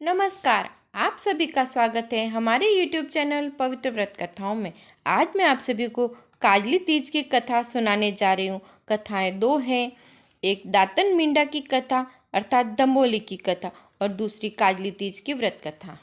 नमस्कार। आप सभी का स्वागत है हमारे YouTube चैनल पवित्र व्रत कथाओं में। आज मैं आप सभी को काजली तीज की कथा सुनाने जा रही हूँ। कथाएं दो हैं, एक दातन मींढा की कथा अर्थात दंबोली की कथा और दूसरी काजली तीज की व्रत कथा।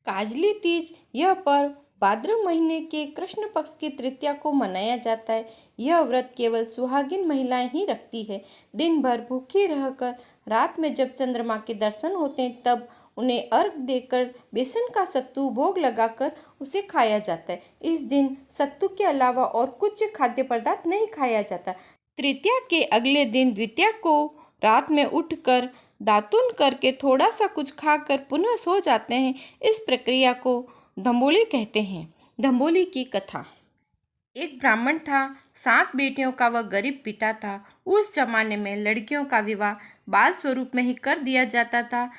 काजली तीज यह पर्व भाद्र महीने के कृष्ण पक्ष की तृतीया को मनाया जाता है। यह व्रत केवल सुहागिन महिलाएं ही रखती है। दिन भर भूखी रहकर रात में जब चंद्रमा के दर्शन होते हैं तब उन्हें अर्घ देकर बेसन का सत्तू भोग लगाकर उसे खाया जाता है। इस दिन सत्तू के अलावा और कुछ खाद्य पदार्थ नहीं खाया जाता। तृतीया के अगले दिन द्वितीया को रात में उठकर दातुन करके थोड़ा सा कुछ खाकर पुनः सो जाते हैं। इस प्रक्रिया को दंबोली कहते हैं। दंबोली की कथा। एक ब्राह्मण था, 7 बेटियों का वह गरीब पिता था। उस जमाने में लड़कियों का विवाह बाल स्वरूप में ही कर दिया जाता था।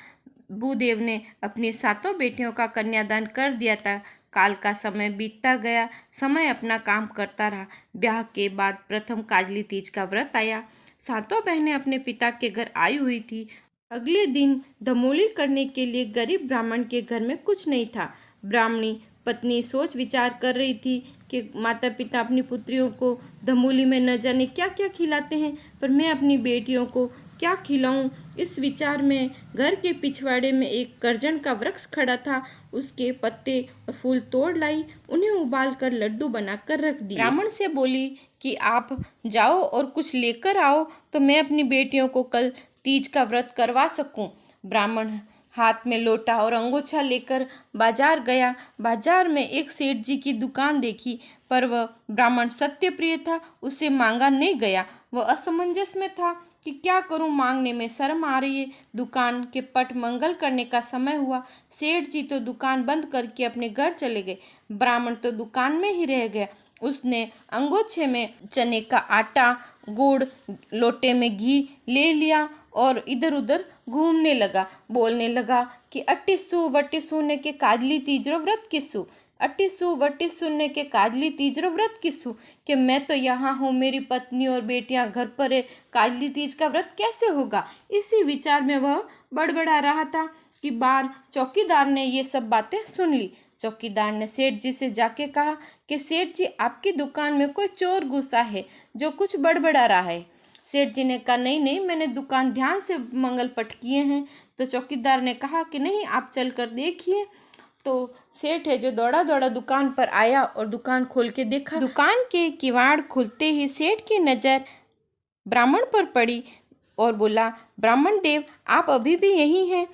भूदेव ने अपनी 7 बेटियों का कन्यादान कर दिया था। काल का समय बीतता गया, समय अपना काम करता रहा। ब्याह के बाद प्रथम काजली तीज का व्रत आया। 7 बहनें अपने पिता के घर आई हुई थी। अगले दिन दमोली करने के लिए गरीब ब्राह्मण के घर में कुछ नहीं था। ब्राह्मणी पत्नी सोच विचार कर रही थी कि माता पिता अपनी पुत्रियों को दमोली में न जाने क्या क्या खिलाते हैं, पर मैं अपनी बेटियों को क्या खिलाऊं। इस विचार में घर के पिछवाड़े में एक करजन का वृक्ष खड़ा था। उसके पत्ते और फूल तोड़ लाई, उन्हें उबाल कर लड्डू बनाकर रख दिए। ब्राह्मण से बोली कि आप जाओ और कुछ लेकर आओ तो मैं अपनी बेटियों को कल तीज का व्रत करवा सकूं। ब्राह्मण हाथ में लोटा और अंगोछा लेकर बाजार गया। बाजार में एक सेठ जी की दुकान देखी, पर वह ब्राह्मण सत्य प्रिय था, उसे मांगा नहीं गया। वह असमंजस में था कि क्या करूं, मांगने में शर्म आ रही है। दुकान के पट मंगल करने का समय हुआ। सेठ जी तो दुकान बंद करके अपने घर चले गए। ब्राह्मण तो दुकान में ही रह गया। उसने अंगोछे में चने का आटा, गुड़, लोटे में घी ले लिया और इधर उधर घूमने लगा। बोलने लगा कि अट्टीसू वट्टीसू ने के काजली तीजरो व्रत किसु, अट्टीसू वट्टीसू ने के काजली तीजरो व्रत किसु, कि मैं तो यहाँ हूँ, मेरी पत्नी और बेटियां घर पर है, काजली तीज का व्रत कैसे होगा। इसी विचार में वह बड़बड़ा रहा था कि बाहर चौकीदार ने ये सब बातें सुन ली। चौकीदार ने सेठ जी से जाके कहा कि सेठ जी, आपकी दुकान में कोई चोर घुसा है जो कुछ बड़बड़ा रहा है। सेठ जी ने कहा नहीं नहीं, मैंने दुकान ध्यान से मंगल पट किए हैं। तो चौकीदार ने कहा कि नहीं, आप चल कर देखिए। तो सेठ है जो दौड़ा दौड़ा दुकान पर आया और दुकान खोल के देखा। दुकान के किवाड़ खुलते ही सेठ की नज़र ब्राह्मण पर पड़ी और बोला, ब्राह्मण देव, आप अभी भी यही हैं।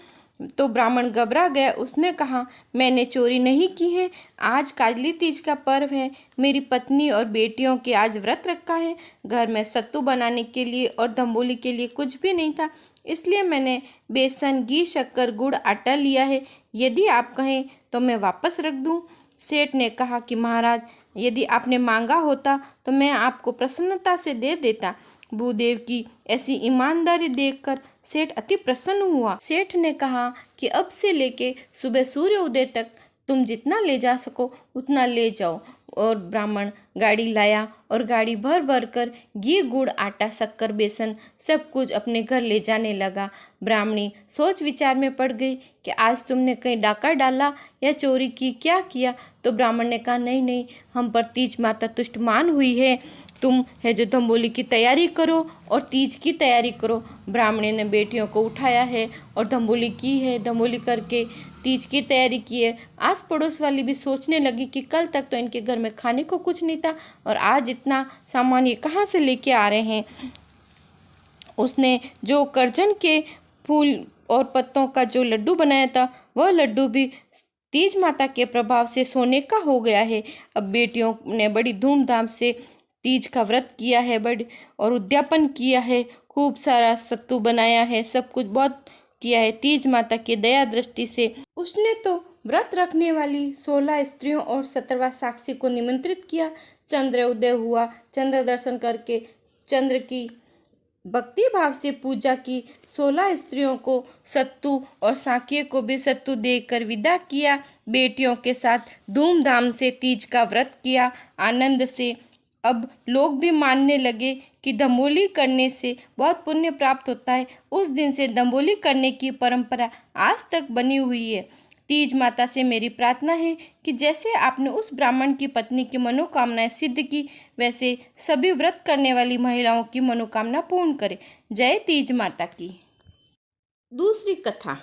तो ब्राह्मण घबरा गया। उसने कहा, मैंने चोरी नहीं की है, आज काजली तीज का पर्व है, मेरी पत्नी और बेटियों के आज व्रत रखा है। घर में सत्तू बनाने के लिए और दंबोली के लिए कुछ भी नहीं था, इसलिए मैंने बेसन, घी, शक्कर, गुड़, आटा लिया है। यदि आप कहें तो मैं वापस रख दूं। सेठ ने कहा कि महाराज, यदि आपने मांगा होता तो मैं आपको प्रसन्नता से दे देता। भूदेव की ऐसी ईमानदारी देखकर सेठ अति प्रसन्न हुआ। सेठ ने कहा कि अब से लेके सुबह सूर्य उदय तक तुम जितना ले जा सको उतना ले जाओ। और ब्राह्मण गाड़ी लाया और गाड़ी भर भर कर घी, गुड़, आटा, शक्कर, बेसन सब कुछ अपने घर ले जाने लगा। ब्राह्मणी सोच विचार में पड़ गई कि आज तुमने कहीं डाका डाला या चोरी की, क्या किया। तो ब्राह्मण ने कहा, नहीं नहीं, हम पर तीज माता तुष्टमान हुई है, तुम है जो दंबोली की तैयारी करो और तीज की तैयारी करो। ब्राह्मणी ने बेटियों को उठाया है और दंबोली की है। दंबोली करके तीज की तैयारी की है। आस पड़ोस वाली भी सोचने लगी कि कल तक तो इनके घर में खाने को कुछ नहीं था और आज इतना सामान ये कहाँ से लेके आ रहे हैं। उसने जो करजन के फूल और पत्तों का जो लड्डू बनाया था, वह लड्डू भी तीज माता के प्रभाव से सोने का हो गया है। अब बेटियों ने बड़ी धूमधाम से तीज का व्रत किया है, बड़ी और उद्यापन किया है, खूब सारा सत्तू बनाया है, सब कुछ बहुत किया है। तीज माता की दया दृष्टि से उसने तो व्रत रखने वाली 16 स्त्रियों और 17वां साक्षी को निमंत्रित किया। चंद्र उदय हुआ। चंद्र दर्शन करके चंद्र की भक्ति भाव से पूजा की। 16 स्त्रियों को सत्तू और साकिए को भी सत्तू देकर विदा किया। बेटियों के साथ धूमधाम से तीज का व्रत किया, आनंद से अब लोग भी मानने लगे कि दंबोली करने से बहुत पुण्य प्राप्त होता है। उस दिन से दंबोली करने की परंपरा आज तक बनी हुई है। तीज माता से मेरी प्रार्थना है कि जैसे आपने उस ब्राह्मण की पत्नी की मनोकामनाएं सिद्ध की, वैसे सभी व्रत करने वाली महिलाओं की मनोकामना पूर्ण करें। जय तीज माता की। दूसरी कथा।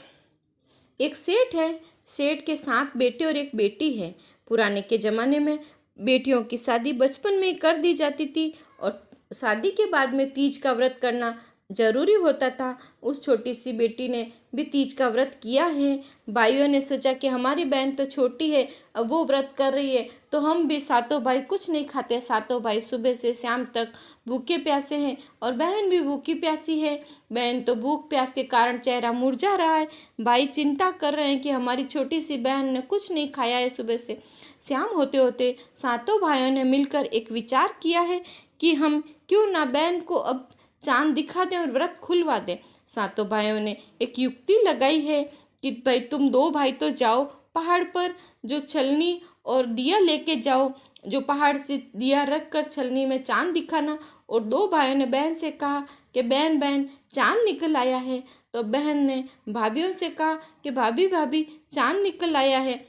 एक सेठ है। सेठ के 7 बेटे और एक बेटी है। पुराने के ज़माने में बेटियों की शादी बचपन में ही कर दी जाती थी और शादी के बाद में तीज का व्रत करना जरूरी होता था। उस छोटी सी बेटी ने भी तीज का व्रत किया है। भाइयों ने सोचा कि हमारी बहन तो छोटी है, अब वो व्रत कर रही है तो हम भी सातों भाई कुछ नहीं खाते। सातों भाई सुबह से शाम तक भूखे प्यासे हैं और बहन भी भूखी प्यासी है। बहन तो भूख प्यास के कारण चेहरा मुरझा रहा है। भाई चिंता कर रहे हैं कि हमारी छोटी सी बहन ने कुछ नहीं खाया है सुबह से। शाम होते होते सातों भाइयों ने मिलकर एक विचार किया है कि हम क्यों ना बहन को अब चांद दिखा दें और व्रत खुलवा दें। सातों भाइयों ने एक युक्ति लगाई है कि भाई तुम 2 भाई तो जाओ पहाड़ पर, जो छलनी और दिया लेके जाओ, जो पहाड़ से दिया रख कर छलनी में चांद दिखाना। और 2 भाइयों ने बहन से कहा कि बहन बहन चांद निकल आया है। तो बहन ने भाभीियों से कहा कि भाभी भाभी चांद निकल आया है।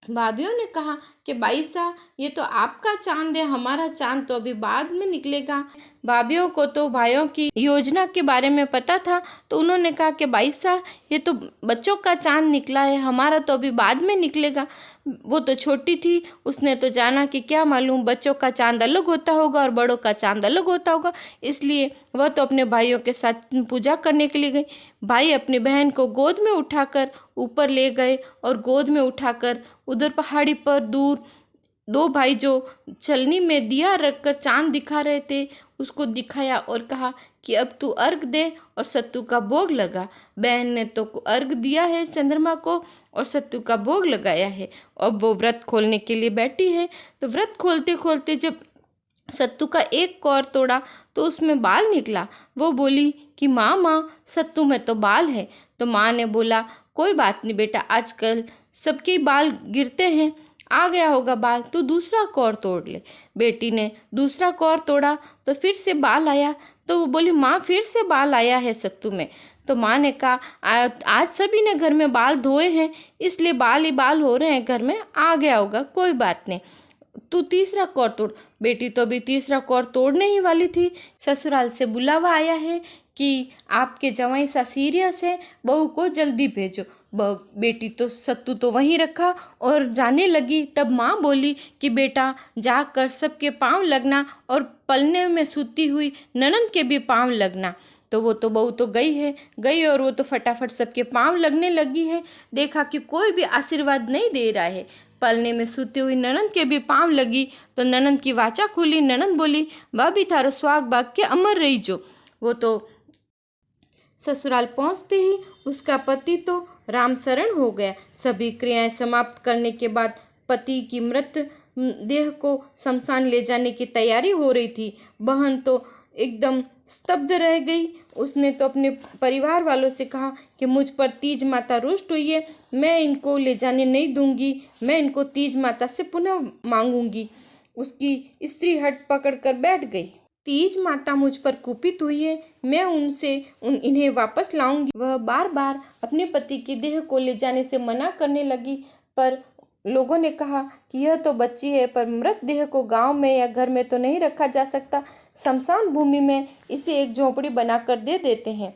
भाभीियों ने कहा कि भाई साहब ये तो आपका चांद है, हमारा चांद तो अभी बाद में निकलेगा। भाभीियों को तो भाइयों की योजना के बारे में पता था, तो उन्होंने कहा कि भाई साहब ये तो बच्चों का चांद निकला है, हमारा तो अभी बाद में निकलेगा। वो तो छोटी थी, उसने तो जाना कि क्या मालूम बच्चों का चांद अलग होता होगा और बड़ों का चांद अलग होता होगा, इसलिए वह तो अपने भाइयों के साथ पूजा करने के लिए गई। भाई अपनी बहन को गोद में उठाकर ऊपर ले गए और गोद में उठाकर उधर पहाड़ी पर दूर 2 भाई जो छलनी में दिया रखकर चांद दिखा रहे थे उसको दिखाया और कहा कि अब तू अर्घ दे और सत्तू का भोग लगा। बहन ने तो अर्घ दिया है चंद्रमा को और सत्तू का भोग लगाया है। अब वो व्रत खोलने के लिए बैठी है। तो व्रत खोलते खोलते जब सत्तू का एक कौर तोड़ा तो उसमें बाल निकला। वो बोली कि माँ सत्तू में तो बाल है। तो माँ ने बोला कोई बात नहीं बेटा, आजकल सबके बाल गिरते हैं, आ गया होगा बाल, तो दूसरा कौर तोड़ ले। बेटी ने दूसरा कौर तोड़ा तो फिर से बाल आया। तो वो बोली माँ फिर से बाल आया है सत्तू में। तो माँ ने कहा आज सभी ने घर में बाल धोए हैं इसलिए बाल ही बाल हो रहे हैं, घर में आ गया होगा, कोई बात नहीं, तू तीसरा कौर तोड़। बेटी तो अभी तीसरा कौर तोड़ने ही वाली थी। ससुराल से बुलावा आया है कि आपके जवाई सा सीरियस है, बहू को जल्दी भेजो। बेटी तो सत्तू तो वहीं रखा और जाने लगी। तब माँ बोली कि बेटा जाकर सबके पाँव लगना और पलने में सूती हुई ननद के भी पाँव लगना। तो वो तो बहू तो गई और वो तो फटाफट सबके पाँव लगने लगी है। देखा कि कोई भी आशीर्वाद नहीं दे रहा है। पलने में सूती हुई ननद के भी पाँव लगी तो ननद की वाचा खुली। ननद बोली भाभी थारो सुहाग भाग के अमर रही जो। वो तो ससुराल पहुंचते ही उसका पति तो राम शरण हो गया। सभी क्रियाएं समाप्त करने के बाद पति की मृत देह को शमशान ले जाने की तैयारी हो रही थी। बहन तो एकदम स्तब्ध रह गई। उसने तो अपने परिवार वालों से कहा कि मुझ पर तीज माता रुष्ट हुई है, मैं इनको ले जाने नहीं दूंगी, मैं इनको तीज माता से पुनः मांगूंगी। उसकी स्त्री हट पकड़ कर बैठ गई। तीज माता मुझ पर कुपित हुई है, मैं उनसे इन्हें वापस लाऊंगी। वह बार बार अपने पति की देह को ले जाने से मना करने लगी, पर लोगों ने कहा कि यह तो बच्ची है, पर मृत देह को गांव में या घर में तो नहीं रखा जा सकता। शमशान भूमि में इसे एक झोंपड़ी बनाकर दे देते हैं,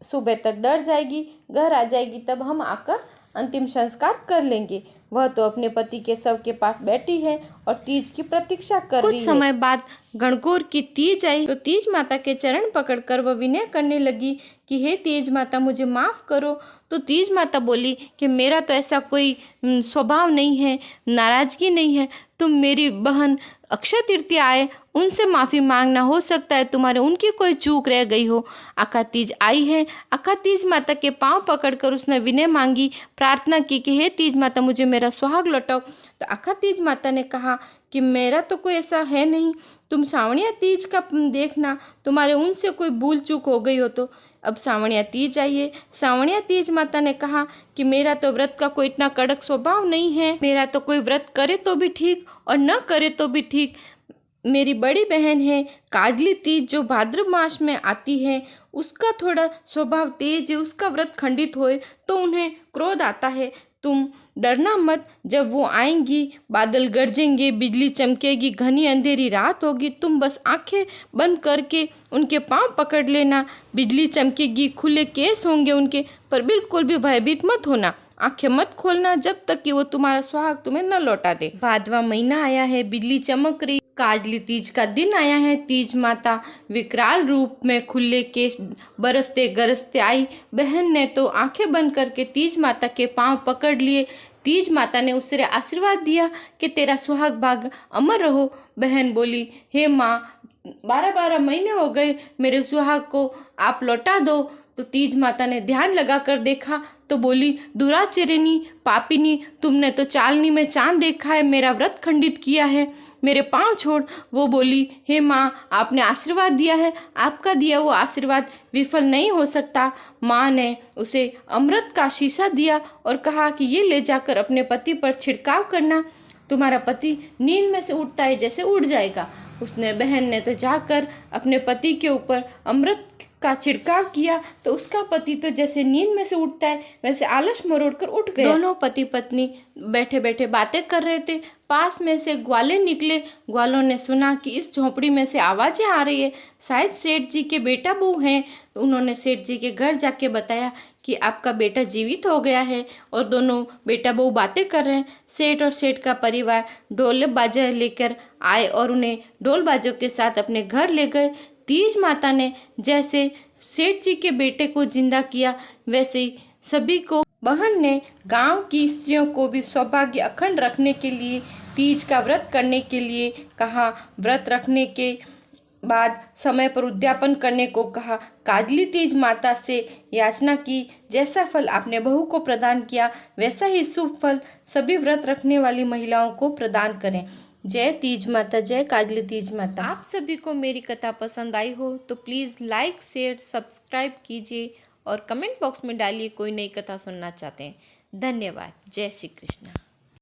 सुबह तक डर जाएगी, घर आ जाएगी, तब हम आकर अंतिम संस्कार कर लेंगे। वह तो अपने पति के शव के पास बैठी है और तीज की प्रतीक्षा कर रही है। कुछ समय बाद गणगौर की तीज आई तो तीज माता के चरण पकड़कर वह विनय करने लगी कि हे तीज माता मुझे माफ़ करो। तो तीज माता बोली कि मेरा तो ऐसा कोई स्वभाव नहीं है, नाराज़गी नहीं है, तुम मेरी बहन अक्षय तृतीया आए उनसे माफ़ी मांगना, हो सकता है तुम्हारे उनकी कोई चूक रह गई हो। अका तीज आई है। अका तीज माता के पांव पकड़कर उसने विनय मांगी, प्रार्थना की कि हे तीज माता मुझे मेरा सुहाग लौटाओ। तो अका तीज माता ने कहा कि मेरा तो कोई ऐसा है नहीं, तुम सावणिया तीज का देखना, तुम्हारे उनसे कोई भूल चूक हो गई हो तो। अब सावणिया तीज आई है। सावणिया तीज माता ने कहा कि मेरा तो व्रत का कोई इतना कड़क स्वभाव नहीं है, मेरा तो कोई व्रत करे तो भी ठीक और न करे तो भी ठीक, मेरी बड़ी बहन है काजली तीज जो भाद्र मास में आती है, उसका थोड़ा स्वभाव तेज है, उसका व्रत खंडित होए तो उन्हें क्रोध आता है। तुम डरना मत, जब वो आएंगी बादल गरजेंगे, बिजली चमकेगी, घनी अंधेरी रात होगी, तुम बस आंखें बंद करके उनके पांव पकड़ लेना। बिजली चमकेगी, खुले केस होंगे उनके, पर बिल्कुल भी भयभीत मत होना। आंखें मत खोलना जब तक कि वो तुम्हारा सुहाग तुम्हें न लौटा दे। भादवा महीना आया है, बिजली चमक रही, काजली तीज का दिन आया है। तीज माता विकराल रूप में खुले केश बरसते गरजते आई। बहन ने तो आंखें बंद करके तीज माता के पांव पकड़ लिए। तीज माता ने उसे आशीर्वाद दिया कि तेरा सुहाग भाग अमर रहो। बहन बोली, हे माँ, 12-12 महीने हो गए, मेरे सुहाग को आप लौटा दो। तो तीज माता ने ध्यान लगा कर देखा तो बोली, दुराचरणी पापिनी, तुमने तो चालनी में चांद देखा है, मेरा व्रत खंडित किया है, मेरे पांव छोड़। वो बोली, हे माँ, आपने आशीर्वाद दिया है, आपका दिया वो आशीर्वाद विफल नहीं हो सकता। माँ ने उसे अमृत का शीशा दिया और कहा कि ये ले जाकर अपने पति पर छिड़काव करना, तुम्हारा पति नींद में से उठता है जैसे उठ जाएगा। उसने बहन ने तो जाकर अपने पति के ऊपर अमृत का छिड़काव किया तो उसका पति तो जैसे नींद में से उठता है वैसे आलस मरोड़ कर उठ गए। दोनों पति पत्नी बैठे बैठे बातें कर रहे थे। पास में से ग्वाले निकले। ग्वालों ने सुना कि इस झोंपड़ी में से आवाजें आ रही है, शायद सेठ जी के बेटा बहू हैं। उन्होंने सेठ जी के घर जाके बताया कि आपका बेटा जीवित हो गया है और दोनों बेटा बहू बातें कर रहे हैं। सेठ और सेठ का परिवार ढोल बाजा लेकर आए और उन्हें ढोल बाजों के साथ अपने घर ले गए। तीज माता ने जैसे सेठ जी के बेटे को जिंदा किया, वैसे ही सभी को बहन ने गांव की स्त्रियों को भी सौभाग्य अखंड रखने के लिए तीज का व्रत करने के लिए कहा। व्रत रखने के बाद समय पर उद्यापन करने को कहा। काजली तीज माता से याचना की, जैसा फल आपने बहू को प्रदान किया वैसा ही शुभ फल सभी व्रत रखने वाली महिलाओं को प्रदान करें। जय तीज माता, जय काजली तीज माता। आप सभी को मेरी कथा पसंद आई हो तो प्लीज़ लाइक शेयर सब्सक्राइब कीजिए और कमेंट बॉक्स में डालिए कोई नई कथा सुनना चाहते हैं। धन्यवाद। जय श्री कृष्ण।